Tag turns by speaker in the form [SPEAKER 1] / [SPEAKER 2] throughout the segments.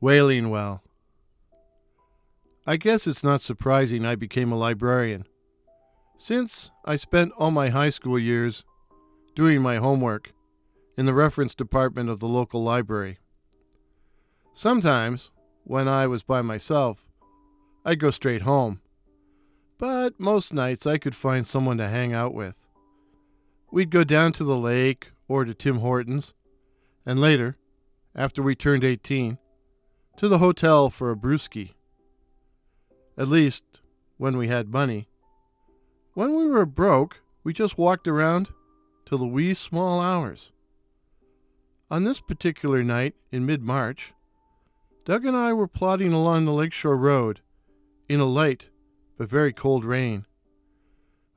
[SPEAKER 1] Wailing well. I guess it's not surprising I became a librarian, since I spent all my high school years doing my homework in the reference department of the local library. Sometimes, when I was by myself, I'd go straight home, but most nights I could find someone to hang out with. We'd go down to the lake or to Tim Hortons, and later, after we turned 18, to the hotel for a brewski. At least, when we had money. When we were broke, we just walked around till the wee small hours. On this particular night in mid-March, Doug and I were plodding along the Lakeshore Road in a light but very cold rain.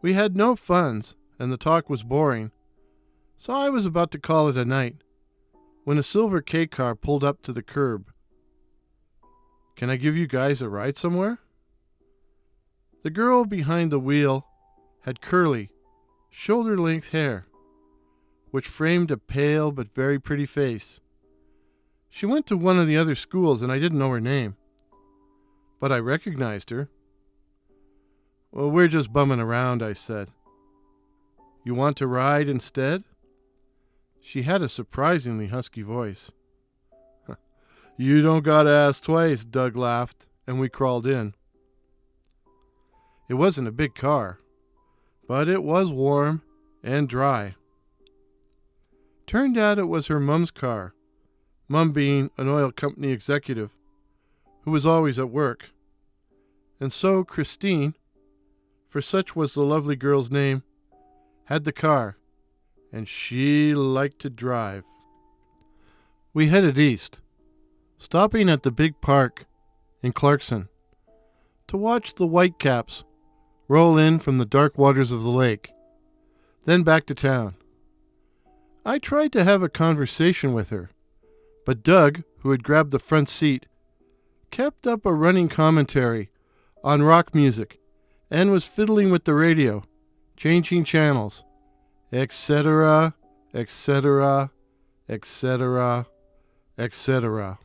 [SPEAKER 1] We had no funds, and the talk was boring, so I was about to call it a night when a silver K car pulled up to the curb. "Can I give you guys a ride somewhere?" The girl behind the wheel had curly, shoulder-length hair, which framed a pale but very pretty face. She went to one of the other schools, and I didn't know her name, but I recognized her. "Well, we're just bumming around," I said. "You want to ride instead?" She had a surprisingly husky voice. "You don't gotta ask twice," Doug laughed, and we crawled in. It wasn't a big car, but it was warm and dry. Turned out it was her mom's car, Mom being an oil company executive who was always at work. And so Christine, for such was the lovely girl's name, had the car, and she liked to drive. We headed east, stopping at the big park in Clarkson to watch the whitecaps roll in from the dark waters of the lake, then back to town. I tried to have a conversation with her, but Doug, who had grabbed the front seat, kept up a running commentary on rock music and was fiddling with the radio, changing channels, etc., etc., etc., etc.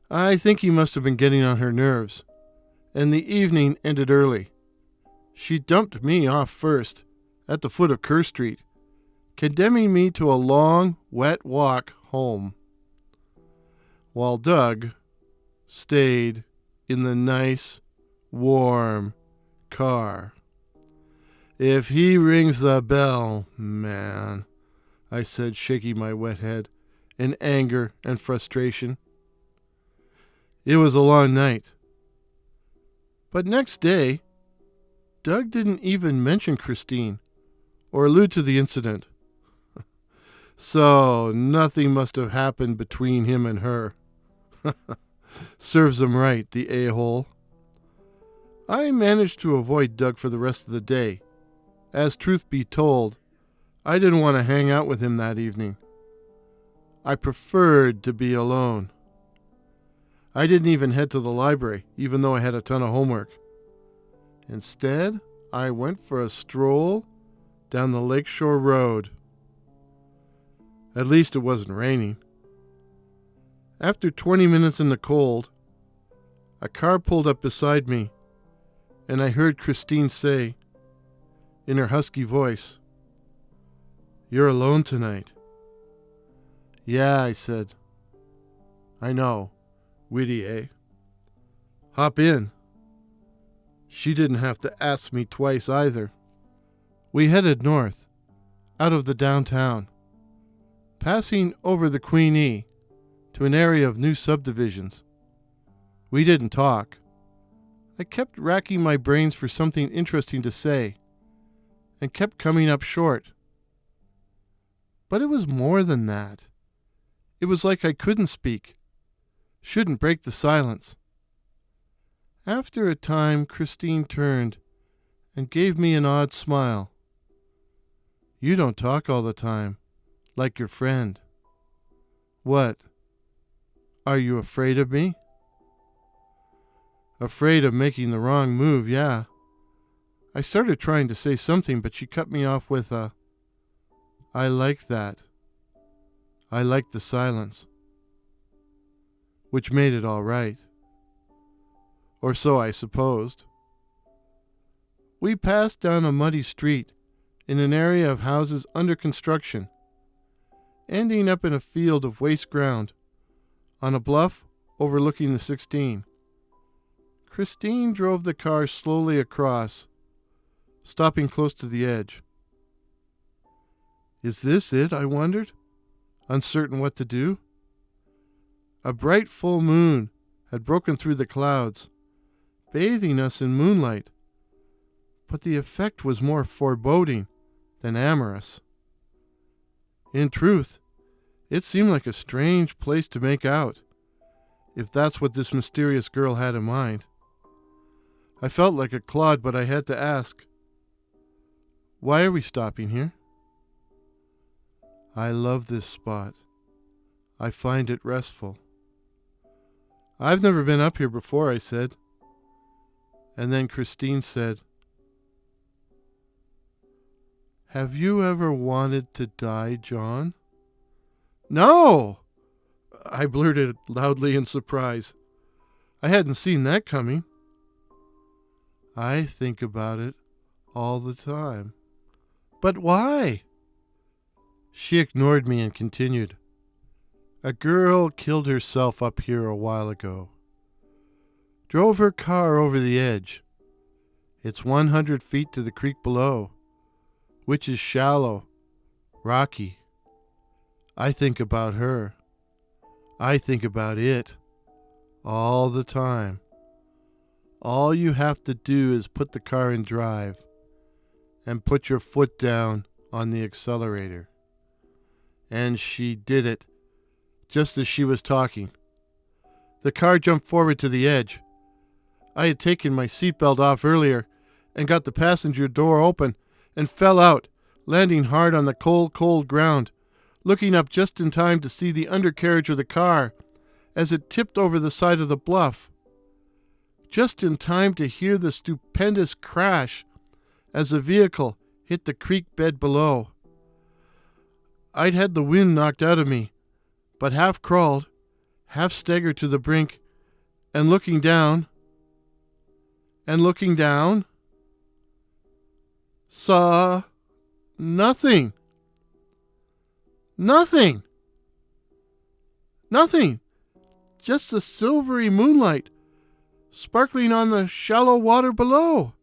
[SPEAKER 1] I think he must have been getting on her nerves, and the evening ended early. She dumped me off first at the foot of Kerr Street, condemning me to a long, wet walk home, while Doug stayed in the nice, warm car. "If he rings the bell, man," I said, shaking my wet head in anger and frustration. It was a long night. But next day, Doug didn't even mention Christine or allude to the incident. So nothing must have happened between him and her. Serves him right, the a-hole. I managed to avoid Doug for the rest of the day. As truth be told, I didn't want to hang out with him that evening. I preferred to be alone. I didn't even head to the library, even though I had a ton of homework. Instead, I went for a stroll down the Lakeshore Road. At least it wasn't raining. After 20 minutes in the cold, a car pulled up beside me, and I heard Christine say, in her husky voice, "You're alone tonight." "Yeah," I said. "I know. Witty, eh? Hop in." She didn't have to ask me twice either. We headed north, out of the downtown, passing over the Queen to an area of new subdivisions. We didn't talk. I kept racking my brains for something interesting to say, and kept coming up short. But it was more than that. It was like I couldn't speak, shouldn't break the silence. After a time, Christine turned and gave me an odd smile. "You don't talk all the time, like your friend. What? Are you afraid of me?" "Afraid of making the wrong move, yeah." I started trying to say something, but she cut me off with a, "I like that. I like the silence." which made it all right. Or so I supposed. We passed down a muddy street in an area of houses under construction, ending up in a field of waste ground on a bluff overlooking the 16. Christine drove the car slowly across, stopping close to the edge. Is this it, I wondered, uncertain what to do? A bright full moon had broken through the clouds, bathing us in moonlight, but the effect was more foreboding than amorous. In truth, it seemed like a strange place to make out, if that's what this mysterious girl had in mind. I felt like a clod, but I had to ask, why are we stopping here? I love this spot. I find it restful. I've never been up here before, I said. And then Christine said, have you ever wanted to die, John? No! I blurted loudly in surprise. I hadn't seen that coming. I think about it all the time. But why? She ignored me and continued. A girl killed herself up here a while ago. Drove her car over the edge. It's 100 feet to the creek below, which is shallow, rocky. I think about her. I think about it all the time. All you have to do is put the car in drive and put your foot down on the accelerator. And she did it, just as she was talking. The car jumped forward to the edge. I had taken my seatbelt off earlier and got the passenger door open and fell out, landing hard on the cold, cold ground, looking up just in time to see the undercarriage of the car as it tipped over the side of the bluff. Just in time to hear the stupendous crash as the vehicle hit the creek bed below. I'd had the wind knocked out of me, but half crawled, half staggered to the brink, and looking down, saw nothing. Nothing. Nothing. Just the silvery moonlight sparkling on the shallow water below.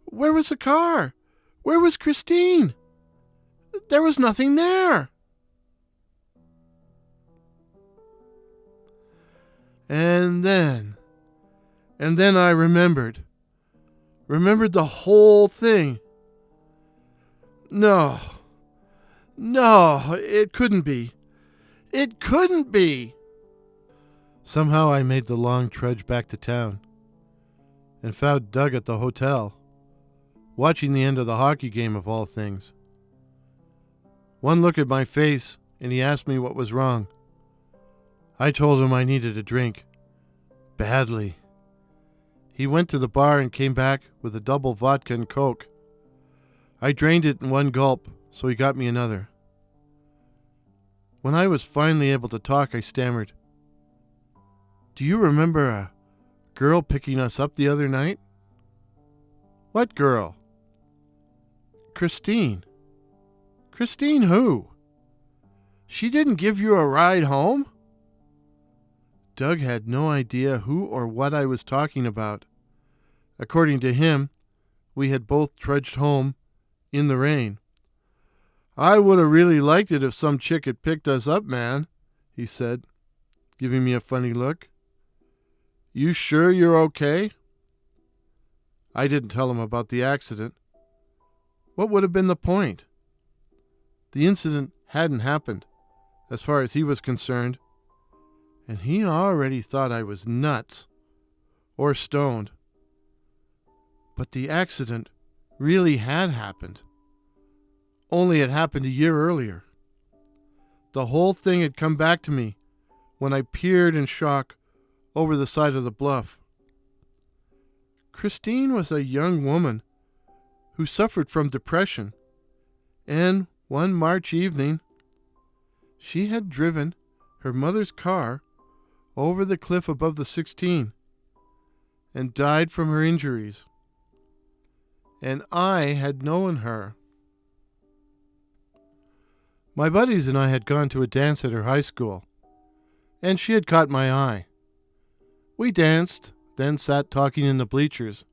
[SPEAKER 1] Where was the car? Where was Christine? There was nothing there. And then I remembered the whole thing. No, it couldn't be. It couldn't be. Somehow I made the long trudge back to town and found Doug at the hotel, watching the end of the hockey game of all things. One look at my face and he asked me what was wrong. I told him I needed a drink. Badly. He went to the bar and came back with a double vodka and Coke. I drained it in one gulp, so he got me another. When I was finally able to talk, I stammered, "Do you remember a girl picking us up the other night?" "What girl?" "Christine." "Christine who?" "She didn't give you a ride home?" Doug had no idea who or what I was talking about. According to him, we had both trudged home in the rain. "I would have really liked it if some chick had picked us up, man," he said, giving me a funny look. "You sure you're okay?" I didn't tell him about the accident. What would have been the point? The incident hadn't happened, as far as he was concerned, and he already thought I was nuts or stoned. But the accident really had happened. Only it happened a year earlier. The whole thing had come back to me when I peered in shock over the side of the bluff. Christine was a young woman who suffered from depression, and one March evening, she had driven her mother's car over the cliff above the 16 and died from her injuries. And I had known her. My buddies and I had gone to a dance at her high school, and she had caught my eye. We danced, then sat talking in the bleachers.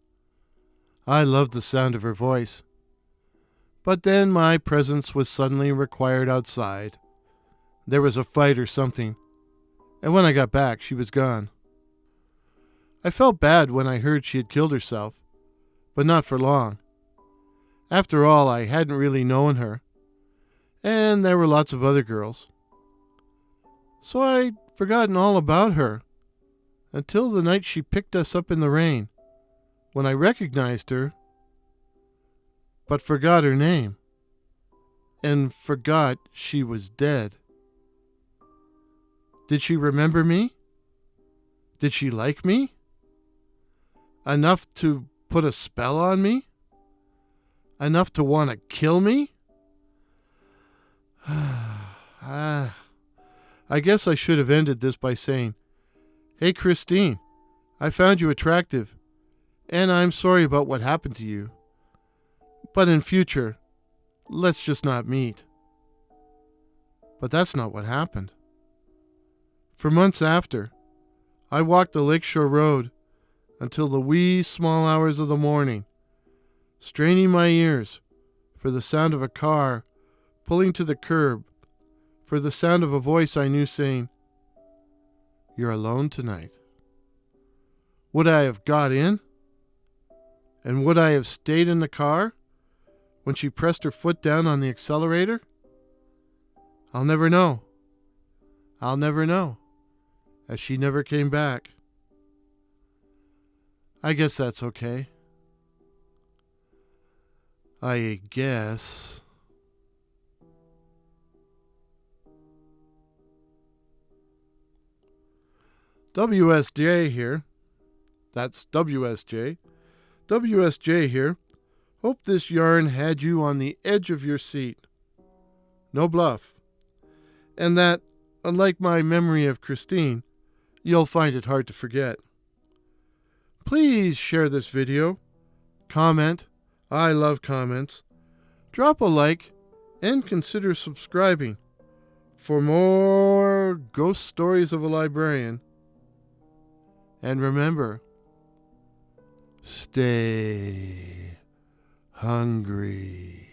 [SPEAKER 1] I loved the sound of her voice. But then my presence was suddenly required outside. There was a fight or something, and when I got back, she was gone. I felt bad when I heard she had killed herself, but not for long. After all, I hadn't really known her, and there were lots of other girls. So I'd forgotten all about her until the night she picked us up in the rain, when I recognized her, but forgot her name, and forgot she was dead. Did she remember me? Did she like me? Enough to put a spell on me? Enough to want to kill me? I guess I should have ended this by saying, "Hey, Christine, I found you attractive, and I'm sorry about what happened to you. But in future, let's just not meet." But that's not what happened. For months after, I walked the Lakeshore Road until the wee small hours of the morning, straining my ears for the sound of a car pulling to the curb, for the sound of a voice I knew saying, "You're alone tonight." Would I have got in? And would I have stayed in the car when she pressed her foot down on the accelerator? I'll never know. I'll never know, as she never came back. I guess that's okay. I guess. WSJ here. That's WSJ. WSJ here. Hope this yarn had you on the edge of your seat. No bluff. And that, unlike my memory of Christine, you'll find it hard to forget. Please share this video. Comment. I love comments. Drop a like and consider subscribing for more ghost stories of a librarian. And remember, stay hungry.